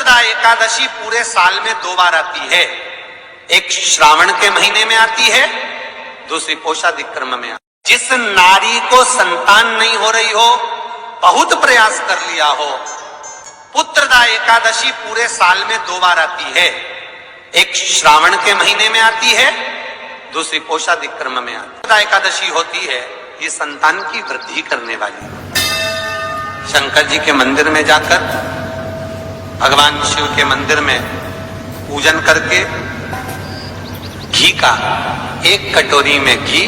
पुत्रदा एकादशी पूरे साल में 2 बार आती है। एक श्रावण के महीने में आती है, दूसरी पोषाधिक क्रम में आती है। जिस नारी को संतान नहीं हो रही हो, बहुत प्रयास कर लिया हो, पुत्रदा एकादशी पूरे साल में 2 बार आती है। एक श्रावण के महीने में आती है, दूसरी पोषाधिक क्रम में आती है। पुत्रदा एकादशी होती है ये संतान की वृद्धि करने वाली। शंकर जी के मंदिर में जाकर, भगवान शिव के मंदिर में पूजन करके घी का 1 कटोरी में घी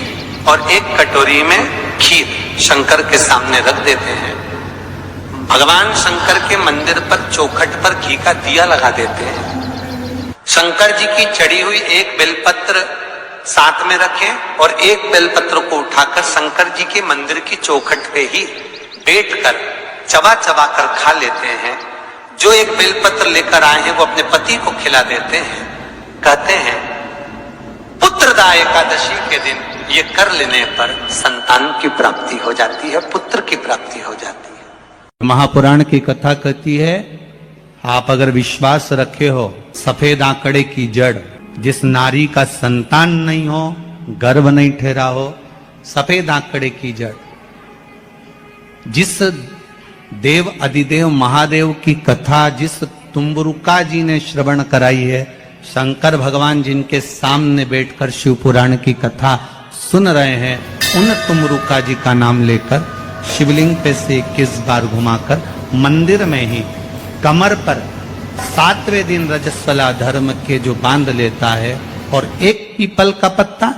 और 1 कटोरी में खीर शंकर के सामने रख देते हैं। भगवान शंकर के मंदिर पर चौखट पर घी का दिया लगा देते हैं। शंकर जी की चढ़ी हुई 1 बेलपत्र साथ में रखें और 1 बेलपत्र को उठाकर शंकर जी के मंदिर की चौखट पे ही बैठकर चबा चबा कर खा लेते हैं। जो 1 बेलपत्र लेकर आए हैं वो अपने पति को खिला देते हैं। कहते हैं पुत्रदा एकादशी के दिन ये कर लेने पर संतान की प्राप्ति हो जाती है, पुत्र की प्राप्ति हो जाती है। महापुराण की कथा कहती है, आप अगर विश्वास रखे हो, सफेद आंकड़े की जड़, जिस नारी का संतान नहीं हो, गर्भ नहीं ठहरा हो, सफेद आंकड़े की जड़, जिस देव अधिदेव महादेव की कथा जिस तुम्बरुका जी ने श्रवण कराई है, शंकर भगवान जिनके सामने बैठकर शिव पुराण की कथा सुन रहे हैं, उन तुम्बरुका जी का नाम लेकर शिवलिंग पे से 21 बार घुमाकर मंदिर में ही कमर पर 7वें दिन रजस्वला धर्म के जो बांध लेता है और 1 पीपल का पत्ता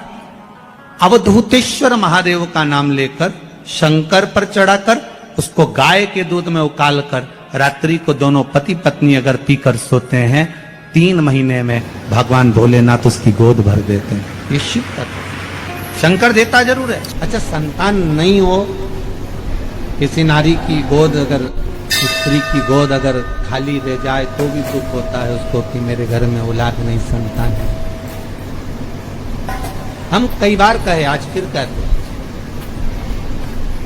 अवधूतेश्वर महादेव का नाम लेकर शंकर पर चढ़ाकर उसको गाय के दूध में उकाल कर रात्रि को दोनों पति पत्नी अगर पीकर सोते हैं, 3 महीने में भगवान भोलेनाथ उसकी गोद भर देते हैं। ये शिव कथा। शंकर देता जरूर है। अच्छा, संतान नहीं हो, किसी नारी की गोद अगर, स्त्री की गोद अगर खाली रह जाए तो भी दुख होता है उसको कि मेरे घर में औलाद नहीं, संतान है। हम कई बार कहे, आज फिर कहते हैं,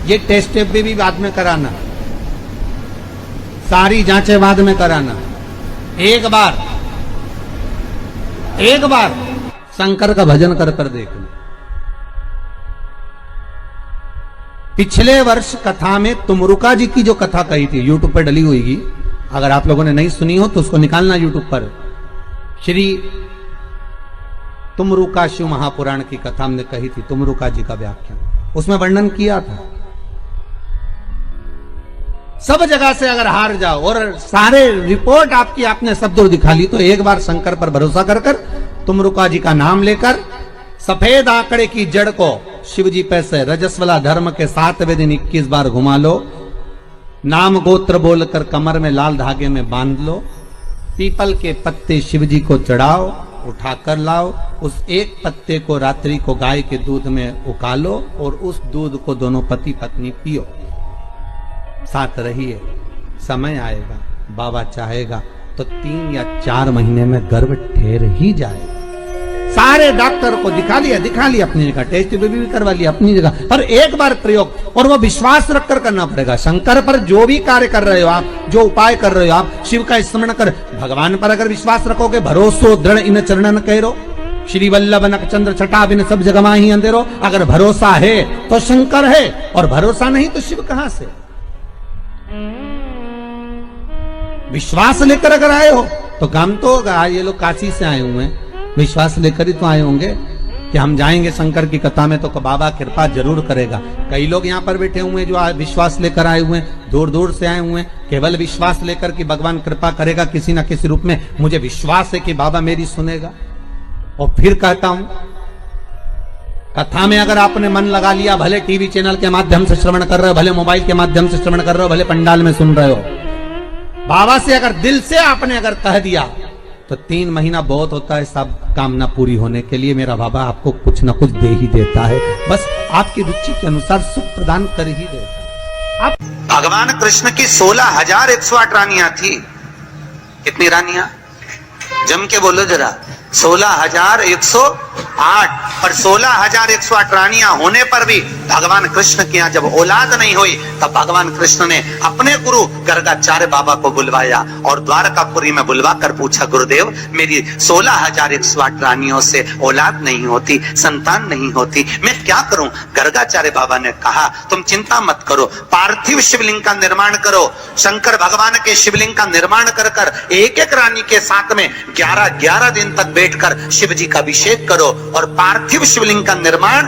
ये टेस्ट भी बाद में कराना, सारी जांचें बाद में कराना। एक बार शंकर का भजन कर कर देख लो। पिछले वर्ष कथा में तुमरुका जी की जो कथा कही थी, यूट्यूब पर डली हुई, अगर आप लोगों ने नहीं सुनी हो तो उसको निकालना यूट्यूब पर। श्री तुमरुका शिव महापुराण की कथा हमने कही थी, तुमरुका जी का व्याख्यान, उसमें वर्णन किया था। सब जगह से अगर हार जाओ और सारे रिपोर्ट आपकी आपने सब दूर दिखा ली, तो एक बार शंकर पर भरोसा कर कर तुमरुका जी का नाम लेकर सफेद आंकड़े की जड़ को शिव जी पे से रजस्वला धर्म के 7वें दिन 21 बार घुमा लो, नाम गोत्र बोलकर कमर में लाल धागे में बांध लो, पीपल के पत्ते शिव जी को चढ़ाओ, उठाकर लाओ, उस 1 पत्ते को रात्रि को गाय के दूध में उकालो और उस दूध को दोनों पति पत्नी पियो, साथ रहिए। समय आएगा, बाबा चाहेगा तो 3 या 4 महीने में गर्भ ठहर ही जाएगा। सारे डॉक्टर को दिखा लिया अपनी जगह, टेस्ट भी करवा लिया अपनी जगह, पर एक बार प्रयोग, और वो विश्वास रखकर करना पड़ेगा। शंकर पर जो भी कार्य कर रहे हो आप, जो उपाय कर रहे हो आप, शिव का स्मरण कर, भगवान पर अगर विश्वास रखोगे, भरोसो दृढ़ इन चरणन कहो, श्री वल्लभ नख चंद्र छटा बिन सब जगमा ही अंधेरो। अगर भरोसा है तो शंकर है, और भरोसा नहीं तो शिव कहां से। विश्वास लेकर अगर आए हो तो काम तो होगा। ये लोग काशी से आए हुए हैं, विश्वास लेकर ही तो आए होंगे कि हम जाएंगे शंकर की कथा में तो बाबा कृपा जरूर करेगा। कई लोग यहाँ पर बैठे हुए हैं जो विश्वास लेकर आए हुए हैं, दूर दूर से आए हुए हैं, केवल विश्वास लेकर कि भगवान कृपा करेगा किसी ना किसी रूप में, मुझे विश्वास है कि बाबा मेरी सुनेगा। और फिर कहता हूं, कथा में अगर आपने मन लगा लिया, भले टीवी चैनल के माध्यम से श्रवण कर रहे हो, भले मोबाइल के माध्यम से श्रवण कर रहे हो, भले पंडाल में सुन रहे हो, बाबा से अगर दिल से आपने अगर कह दिया तो 3 महीना बहुत होता है सब कामना पूरी होने के लिए। मेरा बाबा आपको कुछ ना कुछ दे ही देता है, बस आपकी रुचि के अनुसार सुख प्रदान कर ही देता है। भगवान कृष्ण की 16,108 रानियां थी। कितनी रानियां? जम के बोलो जरा। 16,108 8 और 16,108 रानियां होने पर भी भगवान कृष्ण के यहाँ जब औलाद नहीं हुई तब भगवान कृष्ण ने अपने गुरु गर्गाचार्य बाबा को बुलवाया और द्वारकापुरी में बुलवा कर पूछा, गुरुदेव मेरी 16,108 रानियों से औलाद नहीं होती, संतान नहीं होती, मैं क्या करूं? गर्गाचार्य बाबा ने कहा, तुम चिंता मत करो, पार्थिव शिवलिंग का निर्माण करो। शंकर भगवान के शिवलिंग का निर्माण कर कर एक एक रानी के साथ में 11-11 दिन तक बैठकर शिव जी का अभिषेक करो। और पार्थिव शिवलिंग का निर्माण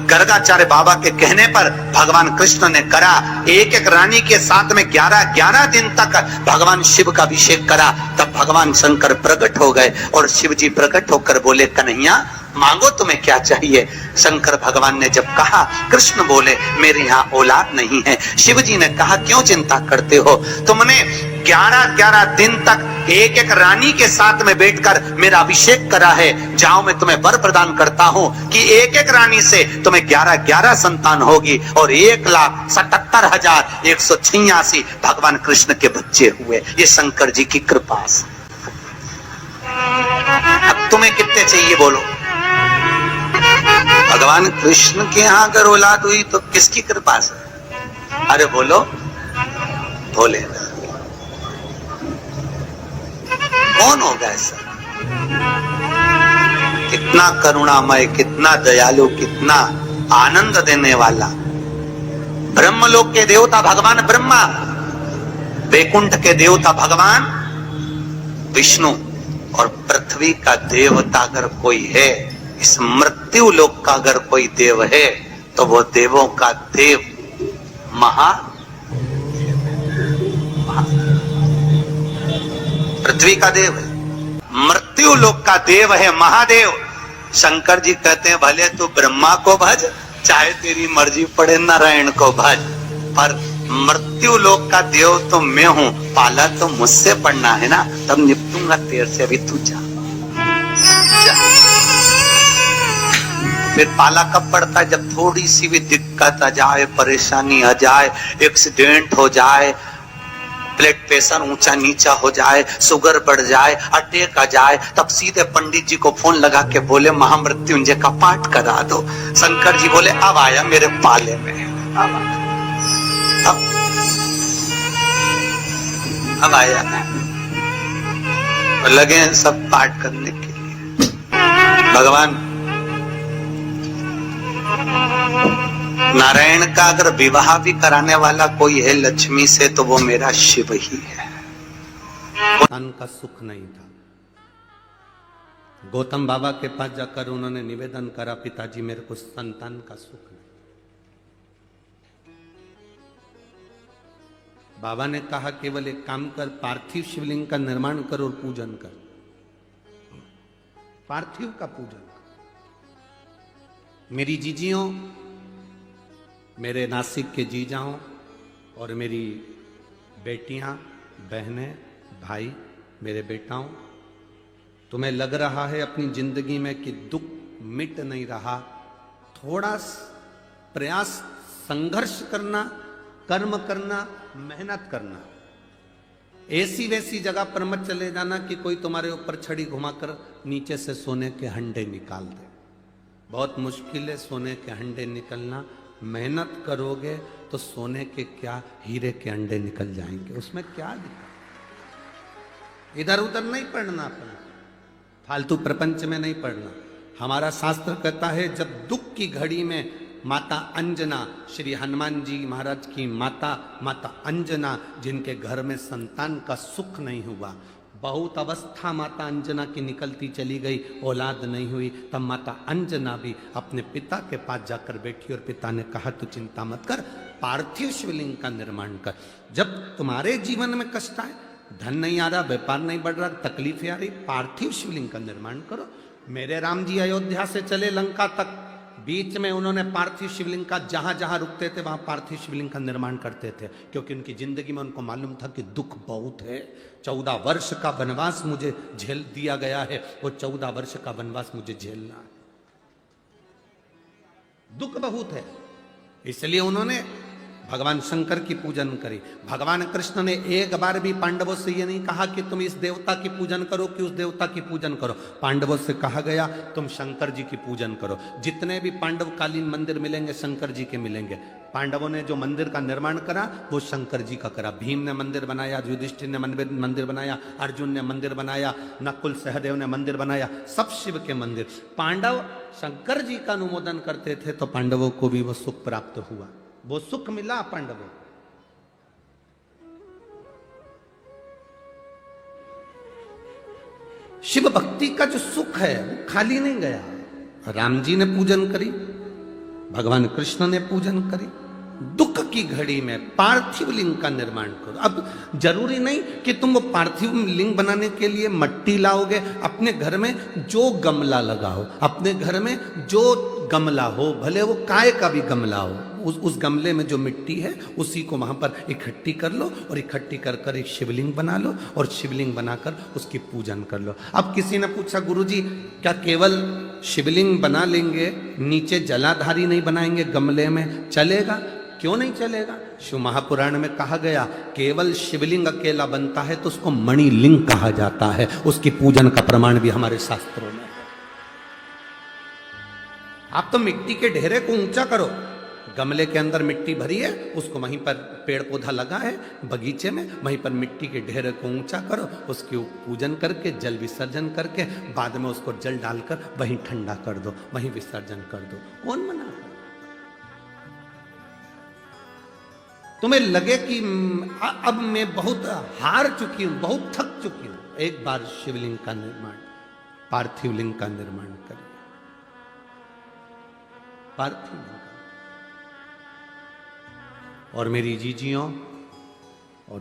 गर्गाचार्य बाबा के कहने पर भगवान कृष्ण ने करा। एक एक रानी के साथ में 11-11 दिन तक भगवान शिव का अभिषेक करा। तब भगवान शंकर प्रकट हो गए और शिव जी प्रकट होकर बोले, कन्हैया मांगो तुम्हें क्या चाहिए? शंकर भगवान ने जब कहा, कृष्ण बोले मेरे यहाँ औलाद नहीं है। शिव जी ने कहा, क्यों चिंता करते हो? तुमने 11-11 दिन तक एक एक रानी के साथ में बैठकर मेरा अभिषेक करा है। जाओ मैं तुम्हें वर प्रदान करता हूं कि एक एक रानी से तुम्हें 11-11 संतान होगी और 1,77,186 भगवान कृष्ण के बच्चे हुए। ये शंकर जी की कृपा से। अब तुम्हें कितने चाहिए बोलो? भगवान कृष्ण के यहाँ अगर औलाद हुई तो किसकी कृपा से? अरे बोलो, बोले कौन होगा ऐसा? कितना करुणामय, कितना दयालु, कितना आनंद देने वाला। ब्रह्मलोक के देवता भगवान ब्रह्मा, वैकुंठ के देवता भगवान विष्णु और पृथ्वी का देवता अगर कोई है, इस मृत्यु लोक का अगर कोई देव है तो वो देवों का देव पृथ्वी का देव है, मृत्यु लोक का देव है महादेव। शंकर जी कहते हैं, भले तू ब्रह्मा को भज, चाहे तेरी मर्जी पड़े नारायण को भज, पर मृत्यु लोक का देव तो मैं हूं, पाला तो मुझसे पड़ना है ना, तब निपटूंगा तेरे से। अभी तू जा। फिर पाला कब पड़ता है? जब थोड़ी सी भी दिक्कत आ जाए, परेशानी आ जाए, एक्सीडेंट हो जाए, ब्लड प्रेशर ऊंचा नीचा हो जाए, शुगर बढ़ जाए, अटैक आ जाए, तब सीधे पंडित जी को फोन लगा के बोले महामृत्युंजय का पाठ करा दो। शंकर जी बोले अब आया मेरे पाले में, अब आया। लगे हैं सब पाठ करने के लिए। भगवान नारायण का अगर विवाह भी कराने वाला कोई है लक्ष्मी से तो वो मेरा शिव ही है। संतान का सुख नहीं था। गौतम बाबा के पास जाकर उन्होंने निवेदन करा, पिताजी मेरे को संतान का सुख नहीं। बाबा ने कहा केवल एक काम कर, पार्थिव शिवलिंग का निर्माण कर और पूजन कर, पार्थिव का पूजन कर। मेरी जीजियों, मेरे नासिक के जीजाओं और मेरी बेटियां, बहनें, भाई, मेरे बेटाओं, तुम्हें लग रहा है अपनी जिंदगी में कि दुख मिट नहीं रहा, थोड़ा प्रयास, संघर्ष करना, कर्म करना, मेहनत करना। ऐसी वैसी जगह पर मत चले जाना कि कोई तुम्हारे ऊपर छड़ी घुमाकर नीचे से सोने के हंडे निकाल दे। बहुत मुश्किल है सोने के हंडे निकलना। मेहनत करोगे तो सोने के क्या, हीरे के अंडे निकल जाएंगे। उसमें क्या दिक्कत? इधर उधर नहीं पढ़ना, अपना फालतू प्रपंच में नहीं पढ़ना। हमारा शास्त्र कहता है जब दुख की घड़ी में माता अंजना, श्री हनुमान जी महाराज की माता अंजना, जिनके घर में संतान का सुख नहीं हुआ, बहुत अवस्था माता अंजना की निकलती चली गई, औलाद नहीं हुई, तब माता अंजना भी अपने पिता के पास जाकर बैठी और पिता ने कहा तू चिंता मत कर, पार्थिव शिवलिंग का निर्माण कर। जब तुम्हारे जीवन में कष्ट आए, धन नहीं आ रहा, व्यापार नहीं बढ़ रहा, तकलीफें आ रही, पार्थिव शिवलिंग का निर्माण करो। मेरे राम जी अयोध्या से चले लंका तक, बीच में उन्होंने पार्थिव शिवलिंग का जहां जहां रुकते थे वहां पार्थिव शिवलिंग का निर्माण करते थे, क्योंकि उनकी जिंदगी में उनको मालूम था कि दुख बहुत है। 14 वर्ष का वनवास मुझे झेल दिया गया है, वो 14 वर्ष का वनवास मुझे झेलना है, दुख बहुत है। इसलिए उन्होंने भगवान शंकर की पूजन करी। भगवान कृष्ण ने एक बार भी पांडवों से ये नहीं कहा कि तुम इस देवता की पूजन करो कि उस देवता की पूजन करो। पांडवों से कहा गया तुम शंकर जी की पूजन करो। जितने भी पांडवकालीन मंदिर मिलेंगे शंकर जी के मिलेंगे। पांडवों ने जो मंदिर का निर्माण करा वो शंकर जी का करा। भीम ने मंदिर बनाया, युधिष्ठिर ने मंदिर बनाया, अर्जुन ने मंदिर बनाया, नकुल सहदेव ने मंदिर बनाया, सब शिव के मंदिर। पांडव शंकर जी का अनुमोदन करते थे तो पांडवों को भी वो सुख प्राप्त हुआ, वो सुख मिला पांडवों। शिव भक्ति का जो सुख है वो खाली नहीं गया। राम जी ने पूजन करी, भगवान कृष्ण ने पूजन करी। दुख की घड़ी में पार्थिव लिंग का निर्माण करो। अब जरूरी नहीं कि तुम वो पार्थिव लिंग बनाने के लिए मट्टी लाओगे। अपने घर में जो गमला लगाओ, अपने घर में जो गमला हो, भले वो काय का भी गमला हो, उस गमले में जो मिट्टी है उसी को वहां पर इकट्ठी कर लो और इकट्ठी कर कर एक शिवलिंग बना लो और शिवलिंग बनाकर उसकी पूजन कर लो। अब किसी ने पूछा गुरुजी क्या केवल शिवलिंग बना लेंगे, नीचे जलाधारी नहीं बनाएंगे गमले में, चलेगा? क्यों नहीं चलेगा? शिव महापुराण में कहा गया केवल शिवलिंग अकेला बनता है तो उसको मणिलिंग कहा जाता है। उसकी पूजन का प्रमाण भी हमारे शास्त्रों में है। आप तो मिट्टी के ढेरे को ऊंचा करो, गमले के अंदर मिट्टी भरी है, उसको वहीं पर पेड़ पौधा लगा है बगीचे में, वहीं पर मिट्टी के ढेरे को ऊंचा करो, उसकी पूजन करके जल विसर्जन करके बाद में उसको जल डालकर वहीं ठंडा कर दो, वहीं विसर्जन कर दो। कौन मना? तुम्हें लगे कि अब मैं बहुत हार चुकी हूं, बहुत थक चुकी हूं, एक बार शिवलिंग का निर्माण, पार्थिव लिंग का निर्माण करिए। पार्थिव लिंग। और मेरी जीजियों और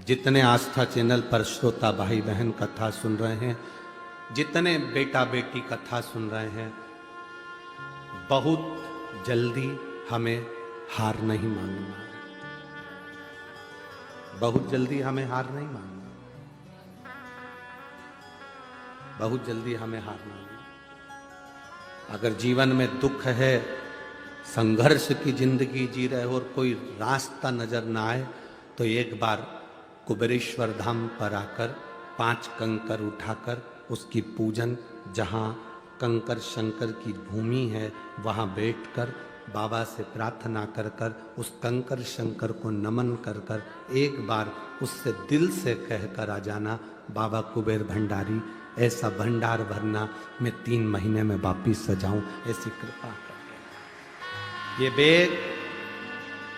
जितने आस्था चैनल पर श्रोता भाई बहन कथा सुन रहे हैं, जितने बेटा बेटी कथा सुन रहे हैं, बहुत जल्दी हमें हार नहीं मानना है। बहुत जल्दी हमें हार नहीं मानना, बहुत जल्दी हमें हार मानना। अगर जीवन में दुख है, संघर्ष की जिंदगी जी रहे हो और कोई रास्ता नजर ना आए तो एक बार कुबेरेश्वर धाम पर आकर 5 कंकर उठाकर उसकी पूजन, जहाँ कंकर शंकर की भूमि है वहाँ बैठकर बाबा से प्रार्थना कर कर उस कंकर शंकर को नमन कर कर एक बार उससे दिल से कह कर आ जाना, बाबा कुबेर भंडारी ऐसा भंडार भरना मैं 3 महीने में वापिस सजाऊं, ऐसी कृपा कर। ये बैग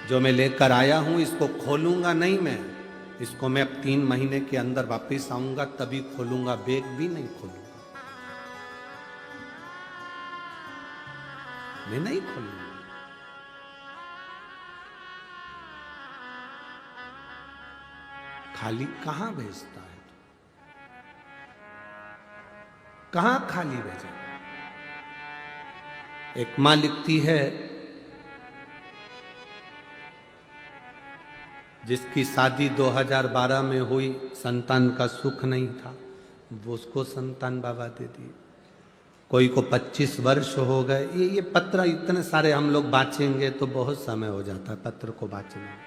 जो मैं लेकर आया हूं इसको खोलूंगा नहीं मैं, इसको मैं अब 3 महीने के अंदर वापिस आऊंगा तभी खोलूंगा, बैग भी नहीं खोलूंगा, मैं नहीं खोलूंगा। खाली कहां भेजता है? कहां खाली भेजा? एक मां लिखती है जिसकी शादी 2012 में हुई, संतान का सुख नहीं था, वो उसको संतान बाबा दे दिए। कोई को 25 वर्ष हो गए। ये पत्र इतने सारे हम लोग बांचेंगे तो बहुत समय हो जाता है पत्र को बांचने में,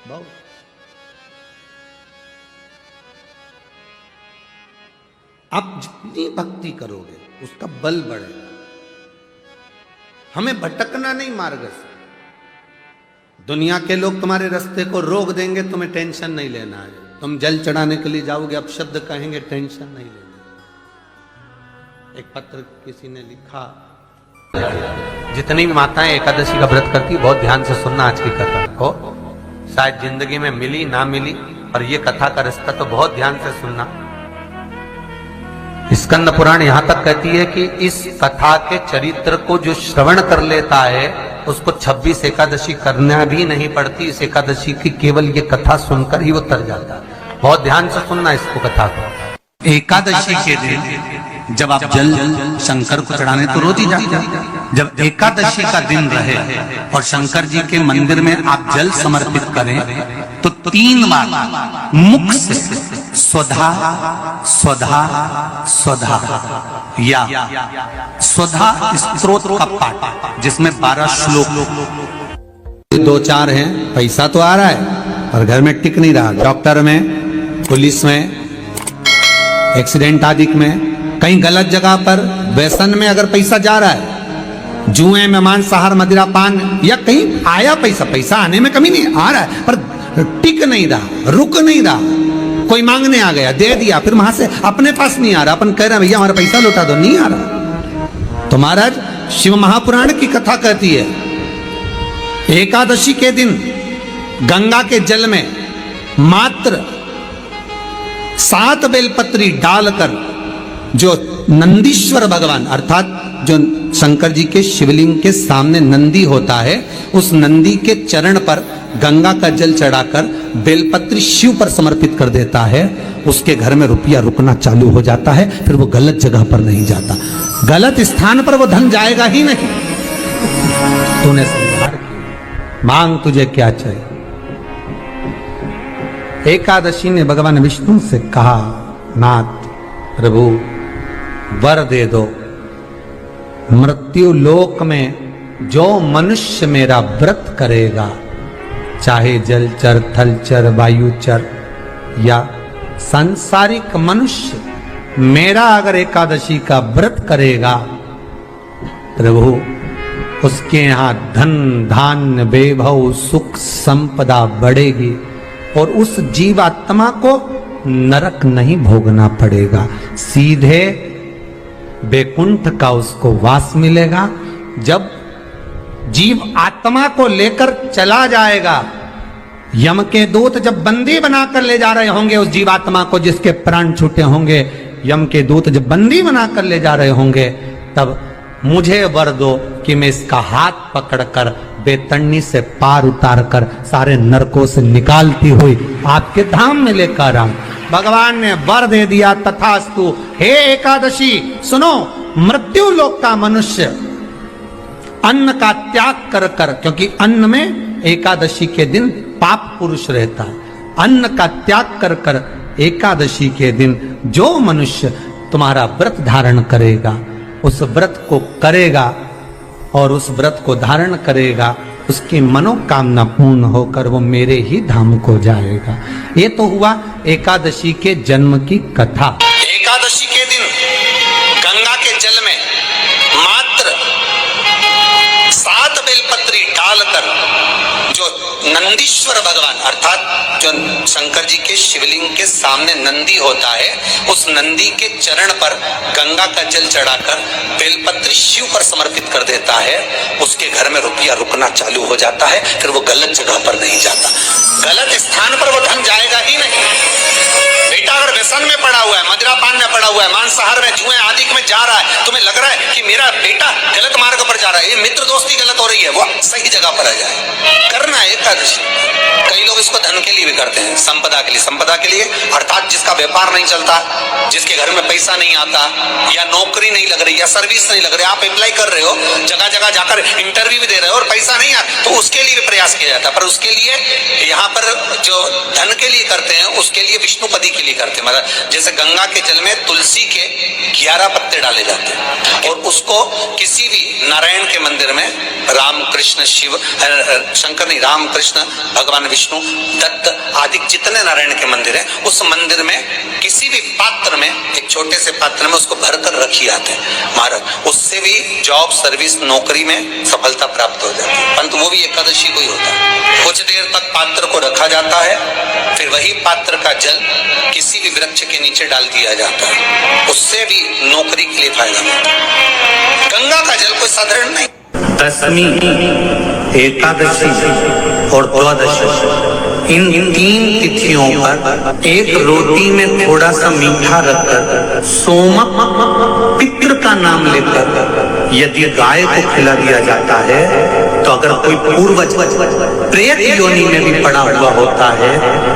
बहुत। आप जितनी भक्ति करोगे उसका बल बढ़ेगा। हमें भटकना नहीं मार्ग से। दुनिया के लोग तुम्हारे रास्ते को रोक देंगे, तुम्हें टेंशन नहीं लेना है। तुम जल चढ़ाने के लिए जाओगे, अपशब्द कहेंगे, टेंशन नहीं लेना। एक पत्र किसी ने लिखा, जितनी माताएं एकादशी का व्रत करती बहुत ध्यान से सुनना आज की कथा को, शायद जिंदगी में मिली ना मिली, और ये कथा का रास्ता तो बहुत ध्यान से सुनना। स्कंद पुराण यहां तक कहती है कि इस कथा के चरित्र को जो श्रवण कर लेता है उसको 26 एकादशी करना भी नहीं पड़ती। इस एकादशी की केवल ये कथा सुनकर ही वो तर जाता है। बहुत ध्यान से सुनना इसको, कथा को। एकादशी के दिन जब आप जल शंकर को चढ़ाने तो रोज ही जाते हैं। जब एकादशी का दिन रहे और शंकर जी के मंदिर में आप जल समर्पित करें तो 3 बार मुख से स्वधा स्वधा स्वधा या स्वधा स्तोत्र का पाठ, जिसमें 12 श्लोक दो चार हैं, पैसा तो आ रहा है पर घर में टिक नहीं रहा। डॉक्टर में, पुलिस में, एक्सीडेंट आदि में, कहीं गलत जगह पर, व्यसन में अगर पैसा जा रहा है, जुए में, मांसाहार, मदिरा पान, या कहीं आया पैसा, पैसा आने में कमी नहीं, आ रहा है पर टिक नहीं रहा, रुक नहीं रहा। कोई मांगने आ गया, दे दिया, फिर वहां से अपने पास नहीं आ रहा, अपन कह रहे हैं भैया हमारा पैसा लौटा दो, नहीं आ रहा। तो महाराज शिव महापुराण की कथा कहती है, एकादशी के दिन गंगा के जल में मात्र 7 बेलपत्री डालकर जो नंदीश्वर भगवान अर्थात जो शंकर जी के शिवलिंग के सामने नंदी होता है, उस नंदी के चरण पर गंगा का जल चढ़ाकर बेलपत्री शिव पर समर्पित कर देता है, उसके घर में रुपया रुकना चालू हो जाता है, फिर वो गलत जगह पर नहीं जाता, गलत स्थान पर वो धन जाएगा ही नहीं। तूने संभाल की, मांग तुझे क्या चाहिए। एकादशी ने भगवान विष्णु से कहा, नाथ प्रभु वर दे दो, मृत्यु लोक में जो मनुष्य मेरा व्रत करेगा, चाहे जलचर, थलचर, वायुचर या सांसारिक मनुष्य, मेरा अगर एकादशी का व्रत करेगा प्रभु, उसके यहां धन धान्य वैभव सुख संपदा बढ़ेगी और उस जीवात्मा को नरक नहीं भोगना पड़ेगा, सीधे बैकुंठ का उसको वास मिलेगा। जब जीव आत्मा को लेकर चला जाएगा, यम के दूत जब बंदी बनाकर ले जा रहे होंगे उस जीवात्मा को जिसके प्राण छूटे होंगे, यम के दूत जब बंदी बनाकर ले जा रहे होंगे, तब मुझे वर दो कि मैं इसका हाथ पकड़कर बेतन्नी से पार उतार कर सारे नरकों से निकालती हुई आपके धाम में लेकर आऊं। भगवान ने वर दे दिया, तथास्तु। हे एकादशी सुनो, मृत्यु लोक का मनुष्य अन्न का त्याग कर कर, क्योंकि अन्न में एकादशी के दिन पाप पुरुष रहता है, अन्न का त्याग कर कर एकादशी के दिन जो मनुष्य तुम्हारा व्रत धारण करेगा, उस व्रत को करेगा और उस व्रत को धारण करेगा, उसकी मनोकामना पूर्ण होकर वो मेरे ही धाम को जाएगा। ये तो हुआ एकादशी के जन्म की कथा। एकादशी के दिन गंगा के जल में मात्र 7 बेलपत्री डालकर जो नंदीश्वर भगवान अर्थात जो शंकर जी के शिवलिंग के सामने नंदी होता है, उस नंदी के चरण पर गंगा का जल चढ़ाकर बेलपत्री शिव पर समर्पित कर देता है, उसके घर में रुपया रुकना चालू हो जाता है, फिर वो गलत जगह पर नहीं जाता, गलत स्थान पर वो धन जाएगा ही नहीं। बेटा अगर व्यसन में पड़ा हुआ है, मदिरा पान में पड़ा हुआ है, मांसाहार में, जुए आदि में जा रहा है, तुम्हें लग रहा है कि मेरा बेटा गलत मार्ग पर जा रहा है, ये मित्र दोस्ती गलत हो रही है, वो सही जगह पर आ जाए। करना है एकादशी। कई लोग इसको धन के लिए भी करते हैं, संपदा के लिए, संपदा के लिए अर्थात जिसका व्यापार नहीं चलता, जिसके घर में पैसा नहीं आता, या नौकरी नहीं लग रही, या सर्विस नहीं लग रही, आप अप्लाई कर रहे हो, जगह जगह जाकर इंटरव्यू भी दे रहे हो और पैसा नहीं आता, तो उसके लिए भी प्रयास किया जाता है। पर उसके लिए यहाँ पर जो धन के लिए करते हैं, उसके लिए विष्णुपदी के लिए करते हैं। मतलब जैसे गंगा के जल में तुलसी के 11 पत्ते डाले जाते हैं और उसको किसी भी नारायण के मंदिर में राम कृष्ण शिव शंकर नहीं, राम कृष्ण भगवान विष्णु दत्त आदि जितने नारायण के मंदिर हैं, उस मंदिर में किसी भी पात्र में, एक छोटे से पात्र में उसको भरकर रखी आते हैं महाराज, उससे भी जॉब सर्विस नौकरी में सफलता प्राप्त हो जाती है। परंतु वो भी एकादशी को ही होता है। कुछ देर तक पात्र को रखा जाता है, फिर वही पात्र का जल किसी भी वृक्ष के नीचे डाल दिया जाता है, उससे भी नौकरी के लिए फायदा मिलता है। गंगा का जल कोई साधारण नहीं। दशमी, एकादशी और द्वादशी, इन 3 तिथियों पर एक रोटी में थोड़ा सा मीठा रखकर सोमक पितृ का नाम लेकर यदि गाय को खिला दिया जाता है, तो अगर कोई पूर्वज प्रेत योनि में भी पड़ा हुआ होता है,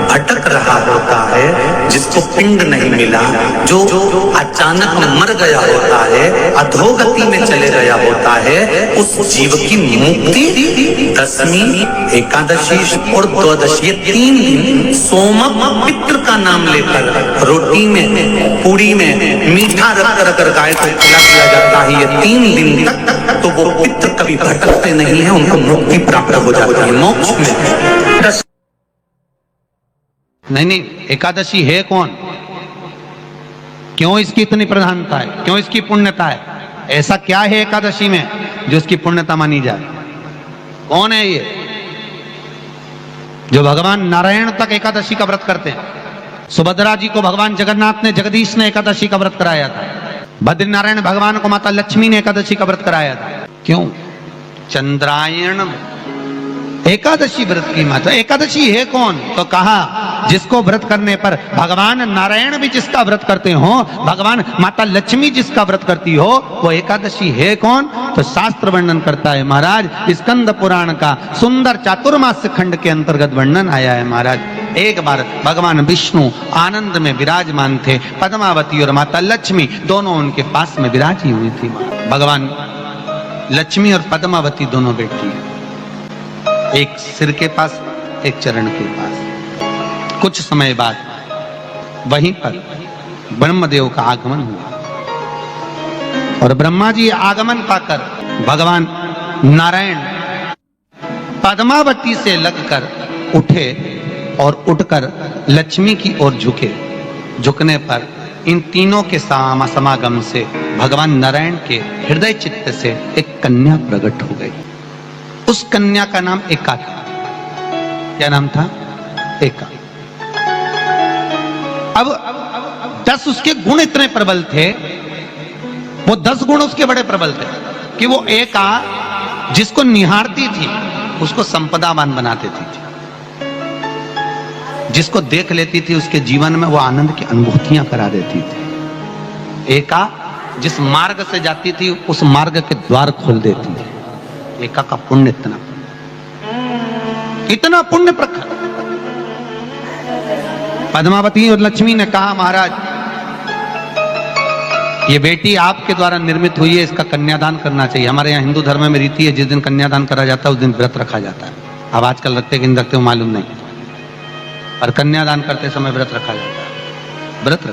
भटक रहा होता है, जिसको पिंड नहीं मिला, जो अचानक मर गया होता है, अधोगति में चले गया होता है, उस जीव की मुक्ति दशमी, एकादशी और द्वादशी, 3 दिन सोमक पितृ का नाम लेकर रोटी में, पूरी में मीठा रखकर अगर गाय को खिला दिया जाता है ये 3 दिन तक, तो वो पितृ कभी भटकते नहीं है, उनको मुक्ति प्राप्त हो जाती है, मोक्ष मिलता है। नहीं, एकादशी है कौन? क्यों इसकी इतनी प्रधानता है? क्यों इसकी पुण्यता है? ऐसा क्या है एकादशी में जो इसकी पुण्यता मानी जाए? कौन है ये जो भगवान नारायण तक एकादशी का व्रत करते हैं? सुभद्रा जी को भगवान जगन्नाथ ने, जगदीश ने एकादशी का व्रत कराया था। बद्रीनारायण भगवान को माता लक्ष्मी ने एकादशी का व्रत कराया था। क्यों? चंद्रायण एकादशी व्रत की माता। एकादशी है कौन? तो कहा जिसको व्रत करने पर भगवान नारायण भी जिसका व्रत करते हो, भगवान माता लक्ष्मी जिसका व्रत करती हो, वो एकादशी है कौन? तो शास्त्र वर्णन करता है महाराज, स्कंद पुराण का सुंदर चातुर्मास्य खंड के अंतर्गत वर्णन आया है महाराज। एक बार भगवान विष्णु आनंद में विराजमान थे, पद्मावती और माता लक्ष्मी दोनों उनके पास में विराजी हुई थी। भगवान लक्ष्मी और पद्मावती दोनों बैठी है, एक सिर के पास, एक चरण के पास। कुछ समय बाद वहीं पर ब्रह्मदेव का आगमन हुआ और ब्रह्मा जी आगमन पाकर भगवान नारायण पद्मावती से लगकर उठे और उठकर लक्ष्मी की ओर झुके। झुकने पर इन तीनों के समागम से भगवान नारायण के हृदय चित्त से एक कन्या प्रकट हो गई। उस कन्या का नाम एका था। क्या नाम था? एका। अब 10 उसके गुण इतने प्रबल थे, वो 10 गुण उसके बड़े प्रबल थे कि वो एका जिसको निहारती थी उसको संपदावान बना देती थी। जिसको देख लेती थी उसके जीवन में वो आनंद की अनुभूतियां करा देती थी। एका जिस मार्ग से जाती थी उस मार्ग के द्वार खोल देती थी। एका का पुण्य इतना पुण्य प्रखर। पद्मावती और लक्ष्मी ने कहा महाराज ये बेटी आपके द्वारा निर्मित हुई है, इसका कन्यादान करना चाहिए। हमारे यहाँ हिंदू धर्म में रीति है जिस दिन कन्यादान करा जाता है उस दिन व्रत रखा जाता है। अब आजकल रखते कि नहीं रखते हो मालूम नहीं, और कन्यादान करते समय व्रत रखा जाता है। व्रत